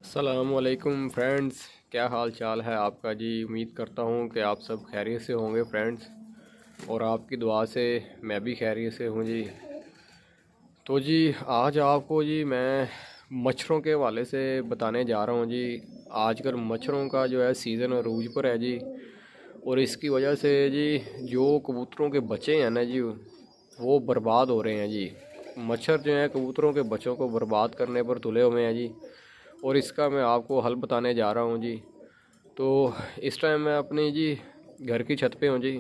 अस्सलामुअलैकुम फ्रेंड्स, क्या हाल चाल है आपका जी। उम्मीद करता हूँ कि आप सब खैरियत से होंगे फ्रेंड्स, और आपकी दुआ से मैं भी खैरियत से हूँ जी। तो जी आज आपको जी मैं मच्छरों के हवाले से बताने जा रहा हूँ जी। आजकल मच्छरों का जो है सीज़न अरूज पर है जी, और इसकी वजह से जी जो कबूतरों के बच्चे हैं ना जी वो बर्बाद हो रहे हैं जी। मच्छर जो हैं कबूतरों के बच्चों को बर्बाद करने पर तुले हुए हैं जी, और इसका मैं आपको हल बताने जा रहा हूँ जी। तो इस टाइम मैं अपनी जी घर की छत पे हूँ जी।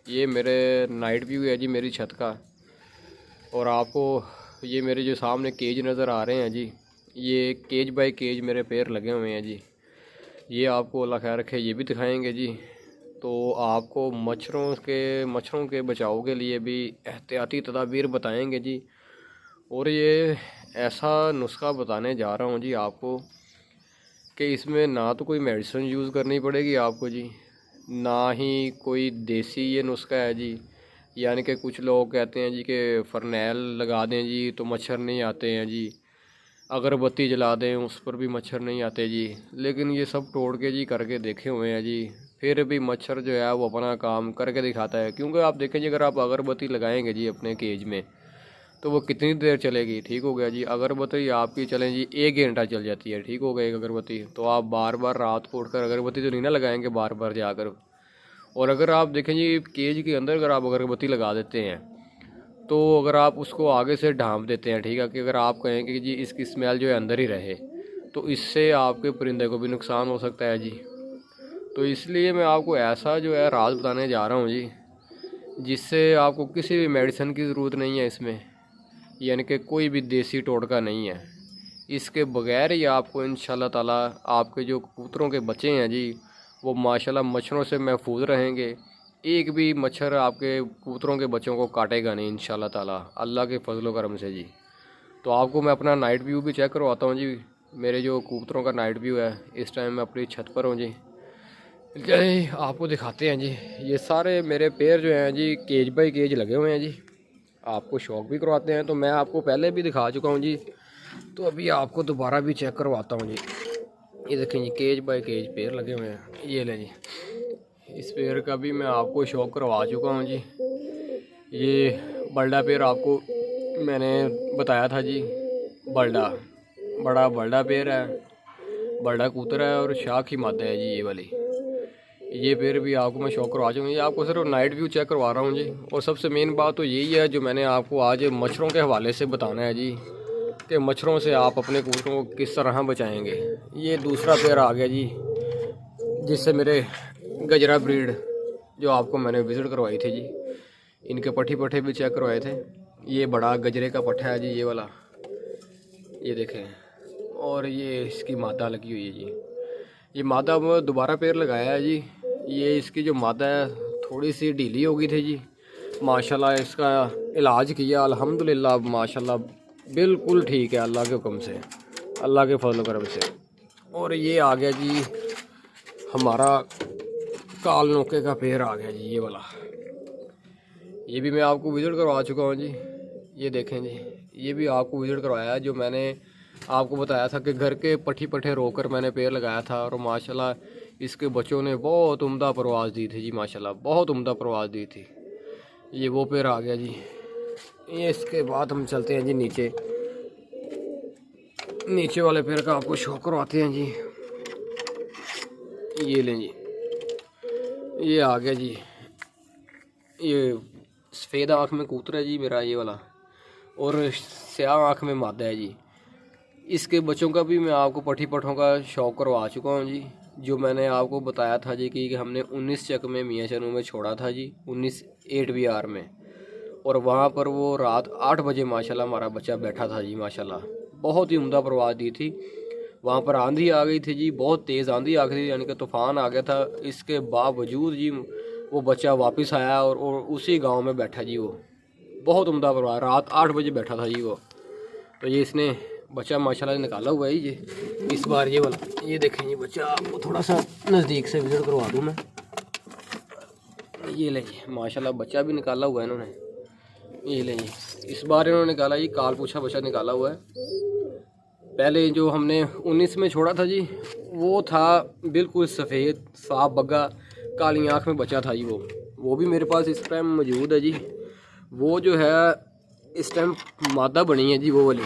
ये मेरे नाइट व्यू है जी मेरी छत का, और आपको ये मेरे जो सामने केज नज़र आ रहे हैं जी, ये केज बाय केज मेरे पैर लगे हुए हैं जी। ये आपको अल्लाह खैर रखे ये भी दिखाएंगे जी। तो आपको मच्छरों के बचाव के लिए भी एहतियाती तदाबीर बताएंगे जी। और ये ऐसा नुस्खा बताने जा रहा हूँ जी आपको कि इसमें ना तो कोई मेडिसिन यूज़ करनी पड़ेगी आपको जी, ना ही कोई देसी ये नुस्खा है जी। यानी कि कुछ लोग कहते हैं जी कि फ़रनैल लगा दें जी तो मच्छर नहीं आते हैं जी, अगरबत्ती जला दें उस पर भी मच्छर नहीं आते जी। लेकिन ये सब तोड़ के जी करके देखे हुए हैं जी, फिर भी मच्छर जो है वो अपना काम करके दिखाता है। क्योंकि आप देखें जी, अगर आप अगरबत्ती लगाएंगे जी अपने केज में तो वो कितनी देर चलेगी, ठीक हो गया जी। अगरबत्ती आपकी चलें जी 1 घंटा चल जाती है, ठीक हो गया एक अगरबत्ती। तो आप बार बार रात को उठकर अगरबत्ती तो नहीं ना लगाएंगे बार बार जाकर। और अगर आप देखें जी केज के अंदर अगर आप अगरबत्ती लगा देते हैं तो अगर आप उसको आगे से ढांप देते हैं, ठीक है, कि अगर आप कहें कि जी इसकी स्मेल जो है अंदर ही रहे तो इससे आपके परिंदे को भी नुकसान हो सकता है जी। तो इसलिए मैं आपको ऐसा जो है राज बताने जा रहा हूँ जी, जिससे आपको किसी भी मेडिसिन की ज़रूरत नहीं है इसमें, यानी कि कोई भी देसी टोटका नहीं है। इसके बगैर ही आपको इंशाल्लाह ताला आपके जो कबूतरों के बच्चे हैं जी वो माशाल्लाह मच्छरों से महफूज रहेंगे। एक भी मच्छर आपके कबूतरों के बच्चों को काटेगा नहीं इंशाल्लाह ताला, अल्लाह के फजलो करम से जी। तो आपको मैं अपना नाइट व्यू भी चेक करवाता हूँ जी। मेरे जो कबूतरों का नाइट व्यू है, इस टाइम मैं अपनी छत पर हूँ जी। जी आपको दिखाते हैं जी। ये सारे मेरे पैर जो हैं जी केज बाई केज लगे हुए हैं जी। आपको शौक भी करवाते हैं, तो मैं आपको पहले भी दिखा चुका हूँ जी, तो अभी आपको दोबारा भी चेक करवाता हूँ जी। ये देखें जी केज बाय केज पेड़ लगे हुए हैं, ये लें जी। इस पेड़ का भी मैं आपको शौक करवा चुका हूँ जी। ये बल्डा पेड़ आपको मैंने बताया था जी। बल्डा बड़ा बल्डा पेड़ है, बल्डा कूतर है, और शाह की मादा है जी ये वाली। ये पेड़ भी आपको मैं शौक करवा चुका हूँ। ये आपको सिर्फ नाइट व्यू चेक करवा रहा हूँ जी। और सबसे मेन बात तो यही है जो मैंने आपको आज मच्छरों के हवाले से बताना है जी, कि मच्छरों से आप अपने कबूतरों को किस तरह बचाएंगे। ये दूसरा पेड़ आ गया जी, जिससे मेरे गजरा ब्रीड जो आपको मैंने विज़िट करवाई थी जी, इनके पट्ठे पट्ठे भी चेक करवाए थे। ये बड़ा गजरे का पट्ठा है जी ये वाला, ये देखें। और ये इसकी मादा लगी हुई है जी। ये मादा वो दोबारा पेड़ लगाया है जी। ये इसकी जो मादा है थोड़ी सी ढीली हो गई थी जी। माशाल्लाह इसका इलाज किया अल्हम्दुलिल्लाह, माशाल्लाह बिल्कुल ठीक है अल्लाह के हुक्म से, अल्लाह के फजल करम से। और ये आ गया जी हमारा काल नोके का पेड़ आ गया जी ये वाला। ये भी मैं आपको विज़िट करवा चुका हूँ जी। ये देखें जी, ये भी आपको विज़िट करवाया है। जो मैंने आपको बताया था कि घर के पट्टी पट्टे रोकर मैंने पेड़ लगाया था, और माशाल्लाह इसके बच्चों ने बहुत उम्दा परवाज़ दी थी जी, माशाल्लाह बहुत उम्दा परवाज़ दी थी। ये वो पेड़ आ गया जी। ये इसके बाद हम चलते हैं जी नीचे। नीचे वाले पेड़ का आपको शौक करवाते हैं जी। ये लें जी, ये आ गया जी। ये सफ़ेद आँख में कबूतर है जी मेरा ये वाला, और स्याह आँख में मादा है जी। इसके बच्चों का भी मैं आपको पट्टी पट्ठों का शौक करवा चुका हूँ जी। जो मैंने आपको बताया था जी कि हमने 19 चक में मियाँ चनू में छोड़ा था जी, 19 8 में। और वहाँ पर वो रात 8 बजे माशाल्लाह हमारा बच्चा बैठा था जी, माशाल्लाह बहुत ही उम्दा परवाज़ दी थी। वहाँ पर आंधी आ गई थी जी, बहुत तेज़ आंधी आ गई थी, यानी कि तूफ़ान आ गया था। इसके बावजूद जी वो बच्चा वापस आया, और उसी गांव में बैठा जी। वो बहुत उम्दा परवाज़, रात 8 बजे बैठा था जी वो। तो ये इसने बच्चा माशाल्लाह निकाला हुआ है ये इस बार ये वाला। ये देखें ये बच्चा, आपको थोड़ा सा नज़दीक से विज़िट करवा दूँ मैं। ये ले माशाल्लाह बच्चा भी निकाला हुआ है इन्होंने। ये ले इस बार इन्होंने निकाला ये काल पूछा बच्चा निकाला हुआ है। पहले जो हमने 19 में छोड़ा था जी, वो था बिल्कुल सफ़ेद साफ बग्गा, काली आँख में बचा था जी। वो भी मेरे पास इस टाइम मौजूद है जी। वो जो है इस टाइम मादा बनी है जी वो वाली।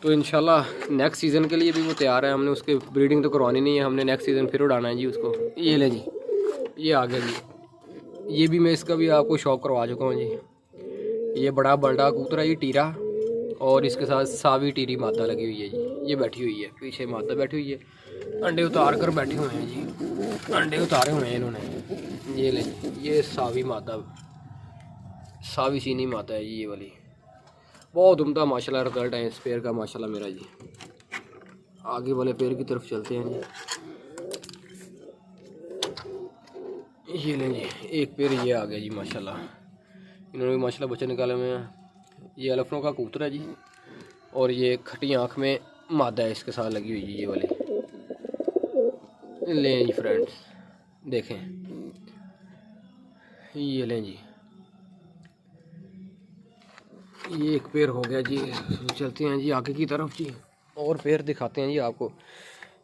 तो इंशाल्लाह नेक्स्ट सीज़न के लिए भी वो तैयार है। हमने उसके ब्रीडिंग तो करवानी नहीं है, हमने नेक्स्ट सीज़न फिर उड़ाना है जी उसको। ये ले जी, ये आ गया जी। ये भी मैं इसका भी आपको शौक करवा चुका हूँ जी। ये बड़ा कबूतर है ये टीरा, और इसके साथ सावी टीरी मादा लगी हुई है जी। ये बैठी हुई है, पीछे मादा बैठी हुई है, अंडे उतार कर बैठे हुए हैं जी। अंडे उतारे हुए हैं इन्होंने। ये ले, ये सावी मादा, सावी चीनी मादा है जी ये वाली। बहुत उम्दा माशाल्लाह रिजल्ट है इस पेड़ का माशाल्लाह मेरा जी। आगे वाले पेड़ की तरफ चलते हैं जी। ये लें जी, एक पेड़ ये आ गया जी माशाल्लाह। इन्होंने भी माशाल्लाह बच्चे निकाले हुए हैं। ये अलफनों का कबूतर है जी, और ये खटी आँख में मादा है इसके साथ लगी हुई है ये वाली। लें जी फ्रेंड्स, देखें, ये लें जी, ये एक पेड़ हो गया जी। चलते हैं जी आगे की तरफ जी, और पेड़ दिखाते हैं जी आपको।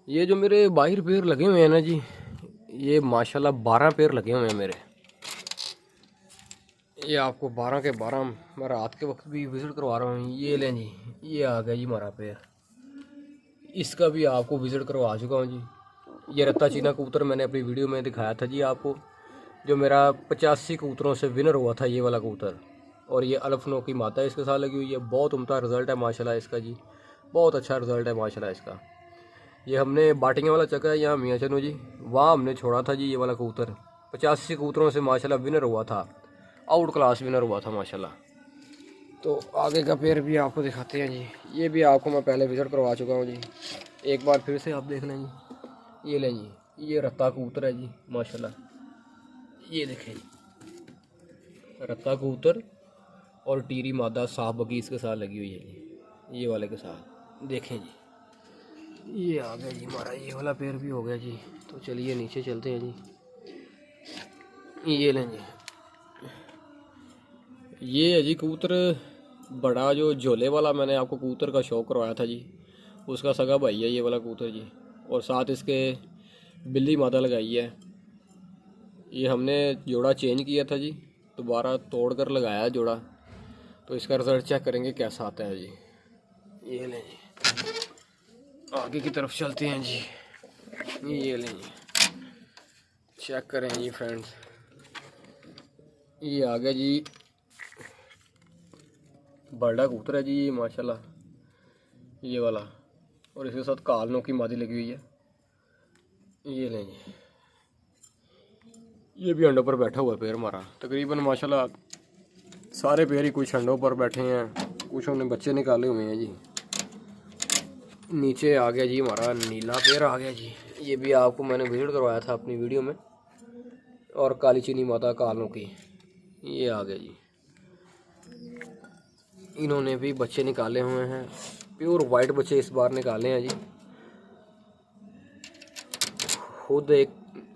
ये जो मेरे बाहर पेड़ लगे हुए हैं ना जी, ये माशाल्लाह 12 पेड़ लगे हुए हैं मेरे। ये आपको 12 के 12 मैं रात के वक्त भी विज़िट करवा रहा हूँ। ये लें जी, ये आ गया जी हमारा पेड़। इसका भी आपको विज़िट करवा चुका हूँ जी। ये रत्ता चीना कबूतर मैंने अपनी वीडियो में दिखाया था जी आपको, जो मेरा 85 कबूतरों से विनर हुआ था ये वाला कबूतर। और ये अलफनों की माता इसके साथ लगी हुई है। बहुत उम्दा रिज़ल्ट है माशाल्लाह इसका जी, बहुत अच्छा रिज़ल्ट है माशाल्लाह इसका। ये हमने बाटिंग वाला चक्का है यहाँ मियाँ चनू जी, वहाँ हमने छोड़ा था जी ये वाला कबूतर। 85 कबूतरों से माशाल्लाह विनर हुआ था, आउट क्लास विनर हुआ था माशाल्लाह। तो आगे का पेड़ भी आपको दिखाते हैं जी। ये भी आपको मैं पहले विज़िट करवा चुका हूँ जी, एक बार फिर से आप देख लें जी। ये लें जी, ये रत्ता कबूतर है जी माशाल्लाह। ये देखें जी, रत्ता कबूतर और टीरी मादा साफ बगी इसके साथ लगी हुई है जी, ये वाले के साथ। देखें जी, ये आ गया जी हमारा ये वाला पेड़ भी हो गया जी। तो चलिए नीचे चलते हैं जी। ये लें जी, ये है जी कबूतर बड़ा, जो झोले वाला मैंने आपको कबूतर का शौक करवाया था जी, उसका सगा भाई है ये वाला कबूतर जी। और साथ इसके बिल्ली मादा लगाई है। ये हमने जोड़ा चेंज किया था जी, दोबारा तोड़ कर लगाया जोड़ा। तो इसका रिज़ल्ट चेक करेंगे कैसा आता है जी। ये लें जी, आगे की तरफ चलते हैं जी। ये लें जी, चेक करें जी फ्रेंड्स। ये आ गया जी बड़ा कबूतर है जी ये माशाल्लाह, ये वाला। और इसके साथ कालनों की मादी लगी हुई है। ये लें जी, ये भी अंडों पर बैठा हुआ है पेड़ हमारा। तकरीबन माशाल्लाह सारे पेड़ ही कुछ अंडों पर बैठे हैं, कुछ हमने बच्चे निकाले हुए हैं जी। नीचे आ गया जी हमारा नीला पेड़ आ गया जी। ये भी आपको मैंने विजिट करवाया था अपनी वीडियो में। और काली चीनी माता कालों की, ये आ गया जी। इन्होंने भी बच्चे निकाले हुए हैं, प्योर वाइट बच्चे इस बार निकाले हैं जी। खुद एक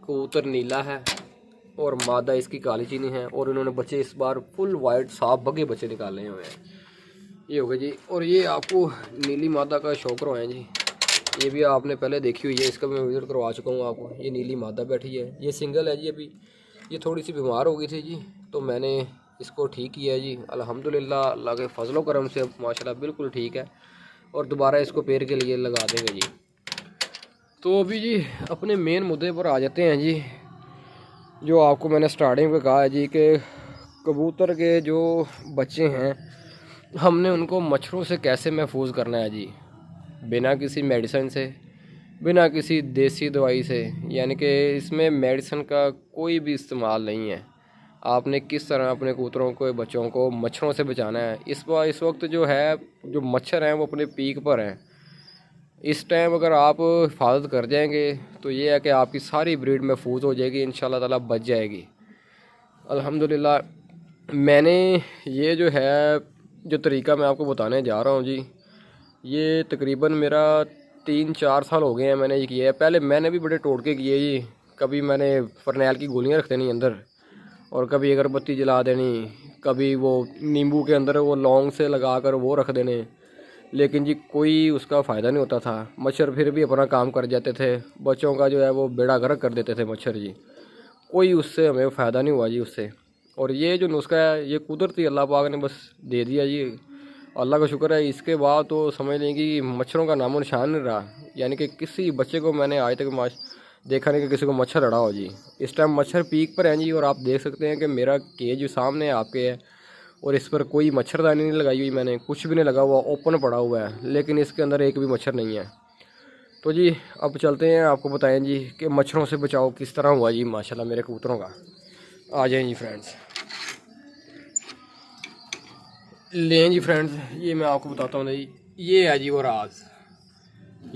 कबूतर नीला है और मादा इसकी काली चीनी है, और इन्होंने बच्चे इस बार फुल वाइट साफ बगे बच्चे निकाले हुए हैं। ये हो गया जी। और ये आपको नीली मादा का शौक करवाएं जी। ये भी आपने पहले देखी हुई है, इसका भी मैं विजिट करवा चुका हूँ आपको। ये नीली मादा बैठी है, ये सिंगल है जी। अभी ये थोड़ी सी बीमार हो गई थी जी, तो मैंने इसको ठीक किया है जी। अल्हम्दुलिल्लाह अल्लाह के फजलो करम से माशाल्लाह बिल्कुल ठीक है, और दोबारा इसको पेड़ के लिए लगा देंगे जी। तो अभी जी अपने मेन मुद्दे पर आ जाते हैं जी। जो आपको मैंने स्टार्टिंग में कहा है जी कि कबूतर के जो बच्चे हैं, हमने उनको मच्छरों से कैसे महफूज करना है जी, बिना किसी मेडिसिन से, बिना किसी देसी दवाई से। यानी कि इसमें मेडिसिन का कोई भी इस्तेमाल नहीं है। आपने किस तरह अपने कबूतरों को, बच्चों को मच्छरों से बचाना है। इस वक्त जो है, जो मच्छर हैं वो अपने पीक पर हैं। इस टाइम अगर आप हिफाजत कर जाएंगे तो ये है कि आपकी सारी ब्रीड महफूज हो जाएगी, इंशाल्लाह ताला बच जाएगी अल्हम्दुलिल्लाह। मैंने ये जो है, जो तरीका मैं आपको बताने जा रहा हूँ जी, ये तकरीबन मेरा 3-4 साल हो गए हैं मैंने ये किया है। पहले मैंने भी बड़े टोटके किए जी। कभी मैंने फरनैल की गोलियाँ रख देनी अंदर, और कभी अगरबत्ती जला देनी, कभी वो नींबू के अंदर वो लौंग से लगा कर वो रख देने। लेकिन जी कोई उसका फ़ायदा नहीं होता था। मच्छर फिर भी अपना काम कर जाते थे, बच्चों का जो है वो बेड़ा गर्क कर देते थे मच्छर जी। कोई उससे हमें फ़ायदा नहीं हुआ जी उससे। और ये जो नुस्खा है ये कुदरती अल्लाह पाक ने बस दे दिया जी, अल्लाह का शुक्र है। इसके बाद तो समझ लें कि मच्छरों का नामो निशान नहीं रहा, यानी कि किसी बच्चे को मैंने आज तक देखा नहीं कि किसी को मच्छर लड़ा हो जी। इस टाइम मच्छर पीक पर हैं जी, और आप देख सकते हैं कि मेरा केज सामने आपके है और इस पर कोई मच्छरदानी नहीं लगाई हुई, मैंने कुछ भी नहीं लगा हुआ, ओपन पड़ा हुआ है, लेकिन इसके अंदर एक भी मच्छर नहीं है। तो जी अब चलते हैं, आपको बताएं जी कि मच्छरों से बचाव किस तरह हुआ जी माशाल्लाह मेरे कबूतरों का। आ जाएं जी फ्रेंड्स, लें जी फ्रेंड्स, ये मैं आपको बताता हूँ जी, ये है जी वो राज,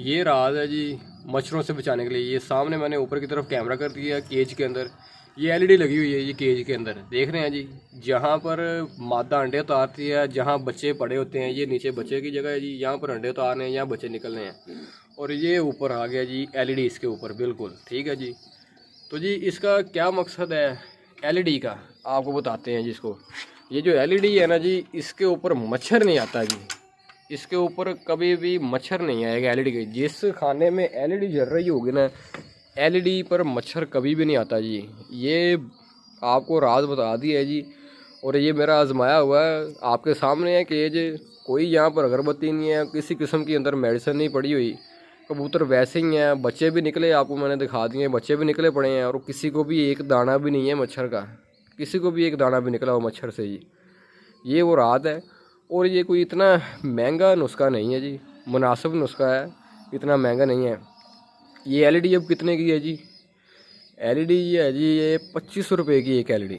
ये राज है जी मच्छरों से बचाने के लिए। ये सामने मैंने ऊपर की तरफ कैमरा कर दिया केज के अंदर, ये एलईडी लगी हुई है ये केज के अंदर, देख रहे हैं जी। जहाँ पर मादा अंडे उतारती है, जहाँ बच्चे पड़े होते हैं, ये नीचे बच्चे की जगह है जी, यहाँ पर अंडे उतारने हैं, यहाँ बच्चे निकलने हैं, और ये ऊपर आ गया जी एलईडी इसके ऊपर, बिल्कुल ठीक है जी। तो जी इसका क्या मकसद है एलईडी का, आपको बताते हैं जिसको। ये जो एलईडी है ना जी, इसके ऊपर मच्छर नहीं आता जी, इसके ऊपर कभी भी मच्छर नहीं आएगा एलईडी के। जिस खाने में एलईडी जल रही होगी ना, एलईडी पर मच्छर कभी भी नहीं आता जी। ये आपको राज बता दी है जी, और ये मेरा आजमाया हुआ है, आपके सामने है कि ये जो कोई यहाँ पर अगरबत्ती नहीं है, किसी किस्म की अंदर मेडिसिन नहीं पड़ी हुई, कबूतर वैसे ही हैं। बच्चे भी निकले, आपको मैंने दिखा दिए, बच्चे भी निकले पड़े हैं, और किसी को भी एक दाना भी नहीं है मच्छर का, किसी को भी एक दाना भी निकला हो मच्छर से जी। ये वो रात है, और ये कोई इतना महंगा नुस्खा नहीं है जी, मुनासिब नुस्खा है, इतना महंगा नहीं है। ये एलईडी अब कितने की है जी, एलईडी ये है जी, ये 25 रुपये की एक एलईडी,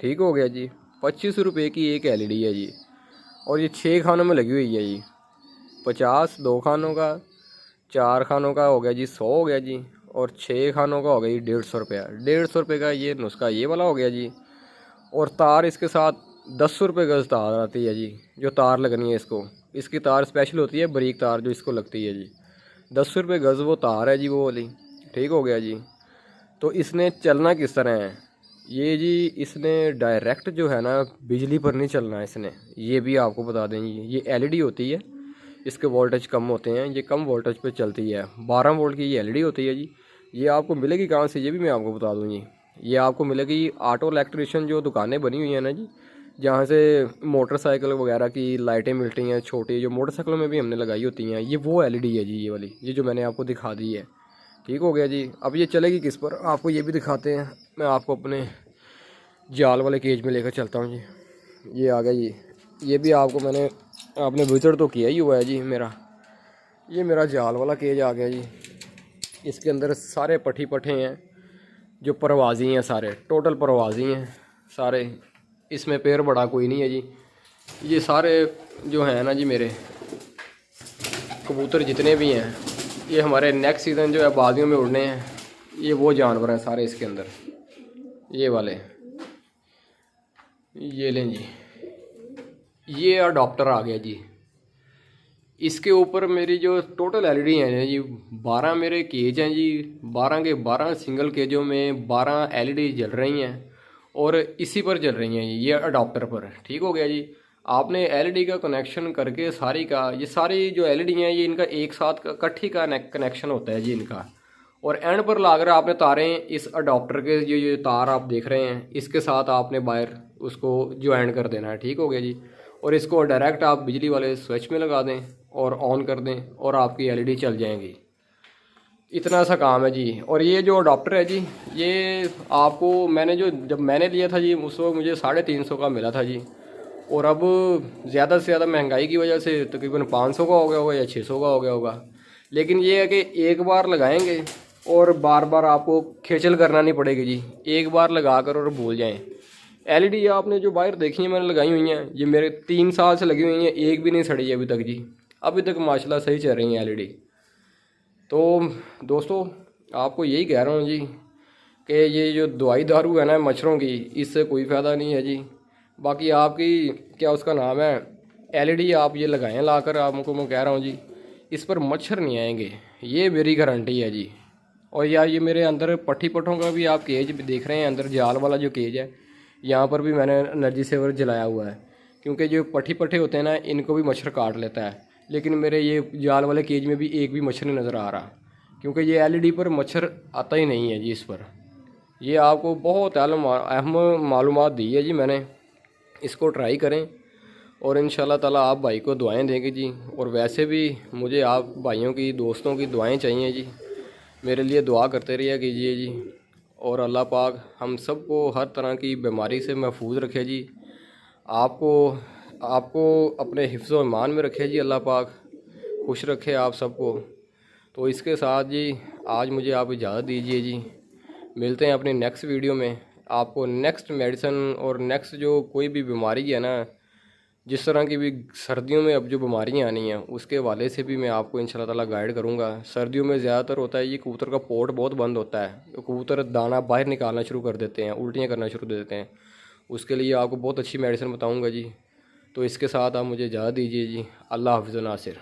ठीक हो गया जी, 25 रुपये की एक एलईडी है जी। और ये 6 खानों में लगी हुई है जी, 50 2 खानों का, 4 खानों का हो गया जी 100 हो गया जी, और 6 खानों का हो गया जी 150 रुपया। 150 रुपये का ये नुस्खा ये वाला हो गया जी। और तार इसके साथ 10 रुपये गज़ तार आती है जी, जो तार लगनी है इसको, इसकी तार स्पेशल होती है, बारीक तार जो इसको लगती है जी, 10 रुपये गज़ वो तार है जी, वो वाली, ठीक हो गया जी। तो इसने चलना किस तरह है ये जी, इसने डायरेक्ट जो है ना बिजली पर नहीं चलना है इसने, ये भी आपको बता दें जी। ये एलईडी होती है, इसके वोल्टेज कम होते हैं, ये कम वोल्टेज पे चलती है, 12 वोल्ट की ये एलईडी होती है जी। ये आपको मिलेगी कहाँ से, ये भी मैं आपको बता दूँ जी। ये आपको मिलेगी ऑटो इलेक्ट्रिशियन जो दुकानें बनी हुई हैं ना जी, जहाँ से मोटरसाइकिल वगैरह की लाइटें मिलती हैं छोटी, जो मोटरसाइकिलों में भी हमने लगाई होती हैं, ये वो एलईडी है जी, ये वाली, ये जो मैंने आपको दिखा दी है, ठीक हो गया जी। अब ये चलेगी किस पर, आपको ये भी दिखाते हैं। मैं आपको अपने जाल वाले केज में लेकर चलता हूँ जी। ये आ गया जी, ये भी आपको मैंने, आपने विजिट तो किया ही हुआ है जी मेरा। ये मेरा जाल वाला केज आ गया जी, इसके अंदर सारे पट्ठी पट्ठे हैं जो परवाजी हैं, सारे टोटल परवाजी हैं सारे, इसमें पैर बड़ा कोई नहीं है जी। ये सारे जो हैं ना जी मेरे कबूतर जितने भी हैं, ये हमारे नेक्स्ट सीज़न जो है बाजियों में उड़ने हैं, ये वो जानवर हैं सारे इसके अंदर, ये वाले, ये लें जी, ये अडॉप्टर आ गया जी। इसके ऊपर मेरी जो टोटल एलईडी हैं जी, 12 मेरे केज हैं जी, 12 के 12 सिंगल केजों में 12 एलईडी जल रही हैं, और इसी पर चल रही हैं ये अडॉप्टर पर, ठीक हो गया जी। आपने एलईडी का कनेक्शन करके सारी का, ये सारी जो एलईडी हैं ये इनका एक साथ इकट्ठी का कनेक्शन होता है जी इनका, और एंड पर लाकर आपने तारें इस अडॉप्टर के जो ये तार आप देख रहे हैं इसके साथ आपने वायर उसको ज्वाइन कर देना है, ठीक हो गया जी। और इसको डायरेक्ट आप बिजली वाले स्विच में लगा दें और ऑन कर दें, और आपकी एलईडी चल जाएंगी। इतना सा काम है जी। और ये जो अडॉप्टर है जी, ये आपको मैंने जब मैंने लिया था जी, उस वक्त मुझे 350 का मिला था जी, और अब ज़्यादा से ज़्यादा महंगाई की वजह से तकरीबन 500 का हो गया होगा या 600 का हो गया होगा। लेकिन ये है कि एक बार लगाएंगे और बार बार आपको खेचल करना नहीं पड़ेगी जी, एक बार लगा कर और भूल जाएं। एलईडी आपने जो बाहर देखी है मैंने लगाई हुई हैं, ये मेरे 3 साल से लगी हुई हैं, एक भी नहीं सड़ी अभी तक जी, अभी तक माशाल्लाह सही चल रही हैं एलईडी। तो दोस्तों आपको यही कह रहा हूँ जी कि ये जो दवाई दारू है ना मच्छरों की, इससे कोई फ़ायदा नहीं है जी। बाकी आपकी क्या उसका नाम है एलईडी आप ये लगाएं लाकर, आपको मैं कह रहा हूँ जी इस पर मच्छर नहीं आएंगे, ये मेरी गारंटी है जी। और यार ये मेरे अंदर पट्ठी पट्ठों का भी आप केज भी देख रहे हैं, अंदर जाल वाला जो केज है यहाँ पर भी मैंने एनर्जी सेवर जलाया हुआ है, क्योंकि जो पट्ठी पट्ठे होते हैं ना इनको भी मच्छर काट लेता है। लेकिन मेरे ये जाल वाले केज में भी एक भी मच्छर नहीं नज़र आ रहा, क्योंकि ये LED पर मच्छर आता ही नहीं है जी इस पर। ये आपको बहुत अहम मालूमात दी है जी मैंने, इसको ट्राई करें और इंशाल्लाह ताला आप भाई को दुआएं देंगे जी। और वैसे भी मुझे आप भाइयों की, दोस्तों की दुआएं चाहिए जी, मेरे लिए दुआ करते रहिए कीजिए जी। और अल्लाह पाक हम सबको हर तरह की बीमारी से महफूज रखे जी। आपको आपको अपने हिफ्ज़ व ईमान में रखे जी, अल्लाह पाक खुश रखे आप सबको। तो इसके साथ जी आज मुझे आप इजाज़त दीजिए जी, मिलते हैं अपनी नेक्स्ट वीडियो में। आपको नेक्स्ट मेडिसिन और नेक्स्ट जो कोई भी बीमारी है ना, जिस तरह की भी सर्दियों में अब जो बीमारियां आनी हैं उसके हवाले से भी मैं आपको इंशाल्लाह ताला गाइड करूंगा। सर्दियों में ज़्यादातर होता है ये कबूतर का पोट बहुत बंद होता है, कबूतर दाना बाहर निकालना शुरू कर देते हैं, उल्टियाँ करना शुरू कर देते हैं। उसके लिए आपको बहुत अच्छी मेडिसिन बताऊँगा जी। तो इसके साथ आप मुझे इजाज़त दीजिए जी। अल्लाह हाफ़िज़ नासिर।